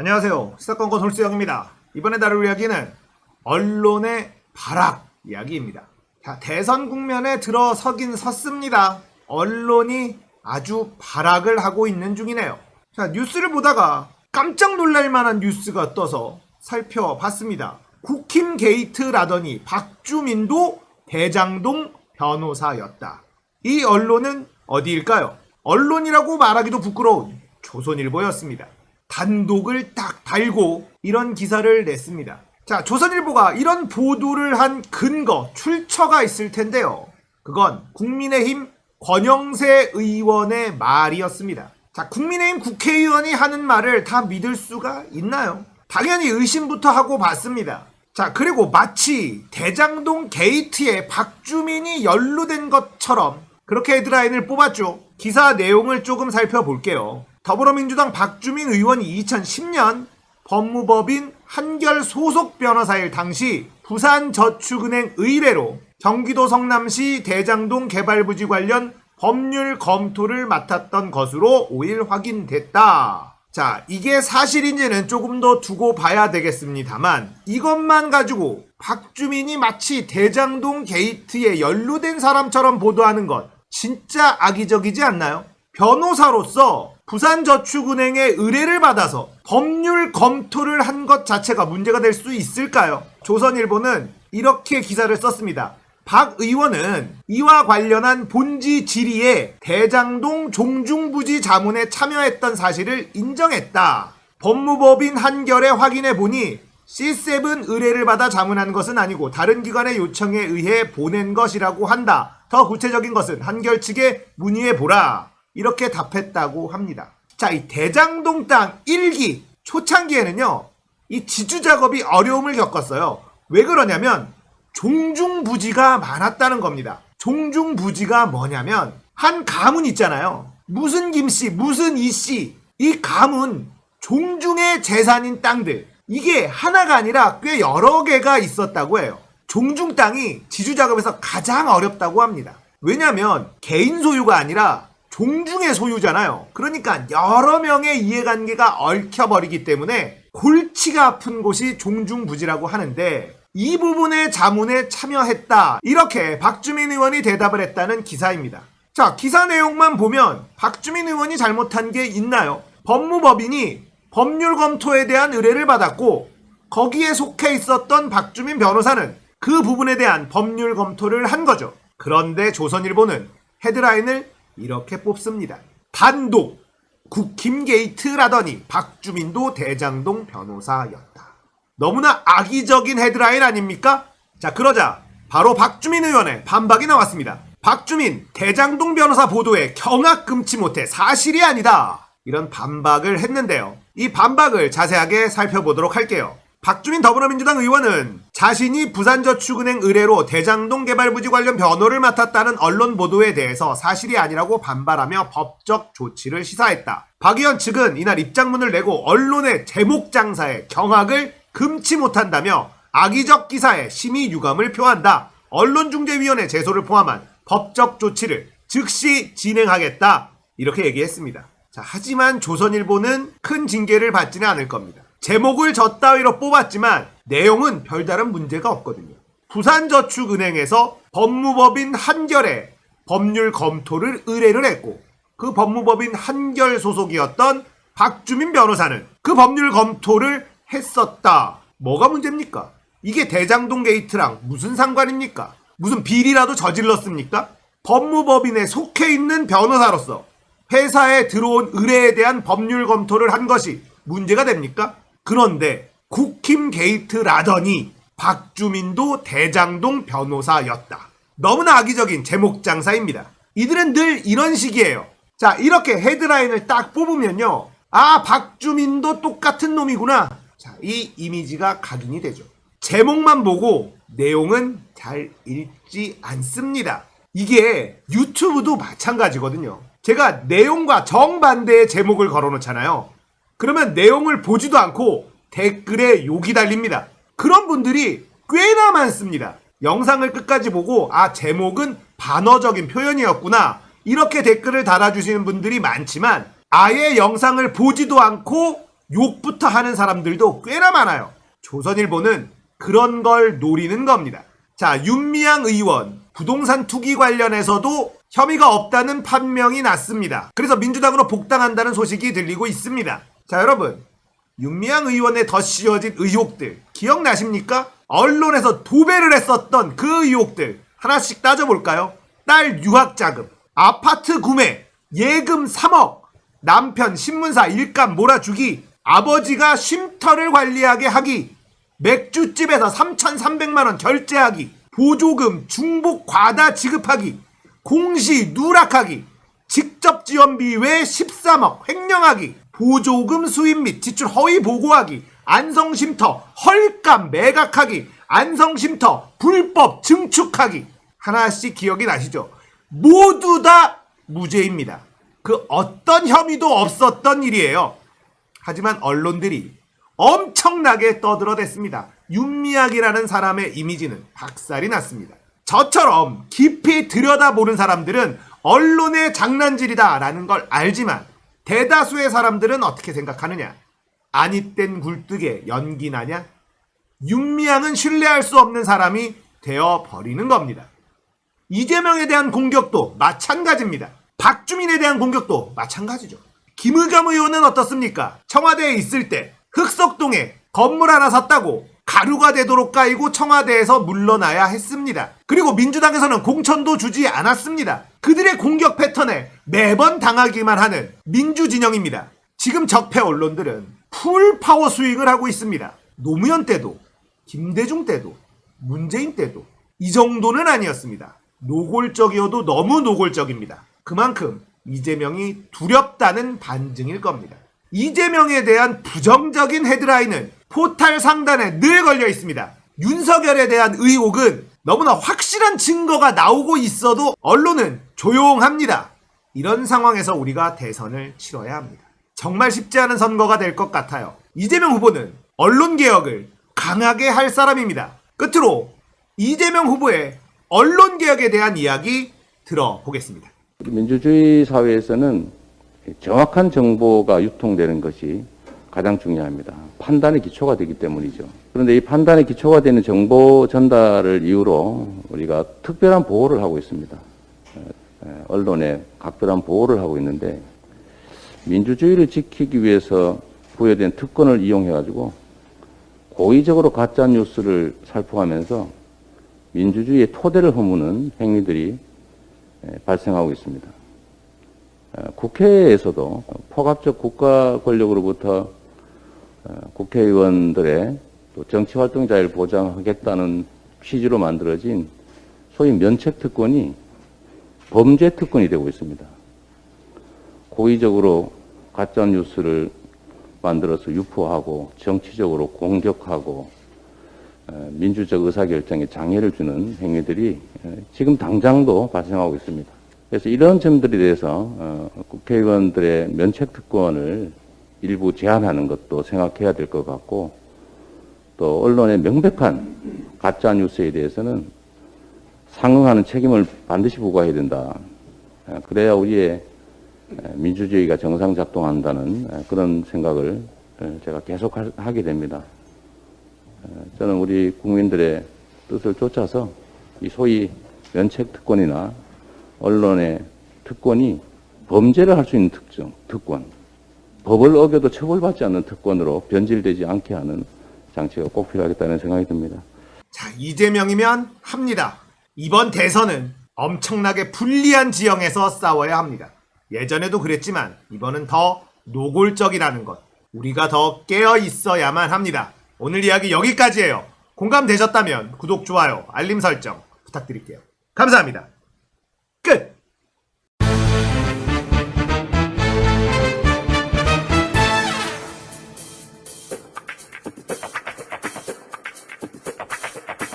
안녕하세요. 시사건건 홀수영입니다. 이번에 다룰 이야기는 언론의 발악 이야기입니다. 자, 대선 국면에 들어서긴 섰습니다. 언론이 아주 발악을 하고 있는 중이네요. 자, 뉴스를 보다가 깜짝 놀랄 만한 뉴스가 떠서 살펴봤습니다. 국힘 게이트라더니 박주민도 대장동 변호사였다. 이 언론은 어디일까요? 언론이라고 말하기도 부끄러운 조선일보였습니다. 단독을 딱 달고 이런 기사를 냈습니다. 자, 조선일보가 이런 보도를 한 근거, 출처가 있을 텐데요. 그건 국민의힘 권영세 의원의 말이었습니다. 자, 국민의힘 국회의원이 하는 말을 다 믿을 수가 있나요? 당연히 의심부터 하고 봤습니다. 자, 그리고 마치 대장동 게이트에 박주민이 연루된 것처럼 그렇게 헤드라인을 뽑았죠. 기사 내용을 조금 살펴볼게요. 더불어민주당 박주민 의원이 2010년 법무법인 한결 소속 변호사일 당시 부산저축은행 의뢰로 경기도 성남시 대장동 개발부지 관련 법률 검토를 맡았던 것으로 5일 확인됐다. 자, 이게 사실인지는 조금 더 두고 봐야 되겠습니다만 이것만 가지고 박주민이 마치 대장동 게이트에 연루된 사람처럼 보도하는 것 진짜 악의적이지 않나요? 변호사로서 부산저축은행의 의뢰를 받아서 법률 검토를 한 것 자체가 문제가 될 수 있을까요? 조선일보는 이렇게 기사를 썼습니다. 박 의원은 이와 관련한 본지 질의에 대장동 종중부지 자문에 참여했던 사실을 인정했다. 법무법인 한결에 확인해보니 C7 의뢰를 받아 자문한 것은 아니고 다른 기관의 요청에 의해 보낸 것이라고 한다. 더 구체적인 것은 한결 측에 문의해보라. 이렇게 답했다고 합니다. 자, 이 대장동 땅 1기 초창기에는요, 이 지주 작업이 어려움을 겪었어요. 왜 그러냐면 종중부지가 많았다는 겁니다. 종중부지가 뭐냐면 한 가문 있잖아요. 무슨 김씨, 무슨 이씨, 이 가문 종중의 재산인 땅들, 이게 하나가 아니라 꽤 여러 개가 있었다고 해요. 종중 땅이 지주 작업에서 가장 어렵다고 합니다. 왜냐면 개인 소유가 아니라 종중의 소유잖아요. 그러니까 여러 명의 이해관계가 얽혀버리기 때문에 골치가 아픈 곳이 종중부지라고 하는데 이 부분의 자문에 참여했다. 이렇게 박주민 의원이 대답을 했다는 기사입니다. 자, 기사 내용만 보면 박주민 의원이 잘못한 게 있나요? 법무법인이 법률 검토에 대한 의뢰를 받았고 거기에 속해 있었던 박주민 변호사는 그 부분에 대한 법률 검토를 한 거죠. 그런데 조선일보는 헤드라인을 이렇게 뽑습니다. 단독 국힘 게이트라더니 박주민도 대장동 변호사였다. 너무나 악의적인 헤드라인 아닙니까? 자, 그러자 바로 박주민 의원의 반박이 나왔습니다. 박주민 대장동 변호사 보도에 경악 금치 못해 사실이 아니다. 이런 반박을 했는데요. 이 반박을 자세하게 살펴보도록 할게요. 박주민 더불어민주당 의원은 자신이 부산저축은행 의뢰로 대장동 개발부지 관련 변호를 맡았다는 언론 보도에 대해서 사실이 아니라고 반발하며 법적 조치를 시사했다. 박 의원 측은 이날 입장문을 내고 언론의 제목 장사에 경악을 금치 못한다며 악의적 기사에 심히 유감을 표한다. 언론중재위원회 제소를 포함한 법적 조치를 즉시 진행하겠다. 이렇게 얘기했습니다. 자, 하지만 조선일보는 큰 징계를 받지는 않을 겁니다. 제목을 저 따위로 뽑았지만 내용은 별다른 문제가 없거든요. 부산저축은행에서 법무법인 한결에 법률 검토를 의뢰를 했고 그 법무법인 한결 소속이었던 박주민 변호사는 그 법률 검토를 했었다. 뭐가 문제입니까? 이게 대장동 게이트랑 무슨 상관입니까? 무슨 비리라도 저질렀습니까? 법무법인에 속해 있는 변호사로서 회사에 들어온 의뢰에 대한 법률 검토를 한 것이 문제가 됩니까? 그런데 국힘 게이트라더니 박주민도 대장동 변호사였다. 너무나 악의적인 제목 장사입니다. 이들은 늘 이런 식이에요. 자, 이렇게 헤드라인을 딱 뽑으면요, 아, 박주민도 똑같은 놈이구나. 자, 이 이미지가 각인이 되죠. 제목만 보고 내용은 잘 읽지 않습니다. 이게 유튜브도 마찬가지거든요. 제가 내용과 정반대의 제목을 걸어놓잖아요. 그러면 내용을 보지도 않고 댓글에 욕이 달립니다. 그런 분들이 꽤나 많습니다. 영상을 끝까지 보고 아, 제목은 반어적인 표현이었구나 이렇게 댓글을 달아주시는 분들이 많지만 아예 영상을 보지도 않고 욕부터 하는 사람들도 꽤나 많아요. 조선일보는 그런 걸 노리는 겁니다. 자, 윤미향 의원 부동산 투기 관련해서도 혐의가 없다는 판명이 났습니다. 그래서 민주당으로 복당한다는 소식이 들리고 있습니다. 자, 여러분, 윤미향 의원에 더 씌워진 의혹들 기억나십니까? 언론에서 도배를 했었던 그 의혹들 하나씩 따져볼까요? 딸 유학자금, 아파트 구매, 예금 3억, 남편 신문사 일감 몰아주기, 아버지가 쉼터를 관리하게 하기, 맥주집에서 3,300만원 결제하기, 보조금 중복 과다 지급하기, 공시 누락하기, 직접 지원비 외 13억 횡령하기, 보조금 수입 및 지출 허위 보고하기, 안성쉼터 헐값 매각하기, 안성쉼터 불법 증축하기. 하나씩 기억이 나시죠? 모두 다 무죄입니다. 그 어떤 혐의도 없었던 일이에요. 하지만 언론들이 엄청나게 떠들어댔습니다. 윤미향이라는 사람의 이미지는 박살이 났습니다. 저처럼 깊이 들여다보는 사람들은 언론의 장난질이다 라는 걸 알지만 대다수의 사람들은 어떻게 생각하느냐? 아니땐 굴뚝에 연기 나냐? 윤미향은 신뢰할 수 없는 사람이 되어버리는 겁니다. 이재명에 대한 공격도 마찬가지입니다. 박주민에 대한 공격도 마찬가지죠. 김의겸 의원은 어떻습니까? 청와대에 있을 때 흑석동에 건물 하나 샀다고 가루가 되도록 까이고 청와대에서 물러나야 했습니다. 그리고 민주당에서는 공천도 주지 않았습니다. 그들의 공격 패턴에 매번 당하기만 하는 민주진영입니다. 지금 적폐 언론들은 풀 파워 스윙을 하고 있습니다. 노무현 때도, 김대중 때도, 문재인 때도 이 정도는 아니었습니다. 노골적이어도 너무 노골적입니다. 그만큼 이재명이 두렵다는 반증일 겁니다. 이재명에 대한 부정적인 헤드라인은 포탈 상단에 늘 걸려 있습니다. 윤석열에 대한 의혹은 너무나 확실한 증거가 나오고 있어도 언론은 조용합니다. 이런 상황에서 우리가 대선을 치러야 합니다. 정말 쉽지 않은 선거가 될 것 같아요. 이재명 후보는 언론개혁을 강하게 할 사람입니다. 끝으로 이재명 후보의 언론개혁에 대한 이야기 들어보겠습니다. 민주주의 사회에서는 정확한 정보가 유통되는 것이 가장 중요합니다. 판단의 기초가 되기 때문이죠. 그런데 이 판단의 기초가 되는 정보 전달을 이유로 우리가 특별한 보호를 하고 있습니다. 언론에 각별한 보호를 하고 있는데 민주주의를 지키기 위해서 부여된 특권을 이용해가지고 고의적으로 가짜뉴스를 살포하면서 민주주의의 토대를 허무는 행위들이 발생하고 있습니다. 국회에서도 포괄적 국가 권력으로부터 국회의원들의 또 정치활동 자유를 보장하겠다는 취지로 만들어진 소위 면책특권이 범죄특권이 되고 있습니다. 고의적으로 가짜뉴스를 만들어서 유포하고 정치적으로 공격하고 민주적 의사결정에 장애를 주는 행위들이 지금 당장도 발생하고 있습니다. 그래서 이런 점들에 대해서 국회의원들의 면책특권을 일부 제한하는 것도 생각해야 될 것 같고 또 언론의 명백한 가짜뉴스에 대해서는 상응하는 책임을 반드시 부과해야 된다. 그래야 우리의 민주주의가 정상 작동한다는 그런 생각을 제가 계속 하게 됩니다. 저는 우리 국민들의 뜻을 쫓아서 이 소위 면책특권이나 언론의 특권이 범죄를 할 수 있는 특권, 법을 어겨도 처벌받지 않는 특권으로 변질되지 않게 하는 장치가 꼭 필요하겠다는 생각이 듭니다. 자, 이재명이면 합니다. 이번 대선은 엄청나게 불리한 지형에서 싸워야 합니다. 예전에도 그랬지만 이번은 더 노골적이라는 것. 우리가 더 깨어 있어야만 합니다. 오늘 이야기 여기까지예요. 공감되셨다면 구독, 좋아요, 알림 설정 부탁드릴게요. 감사합니다. 끝!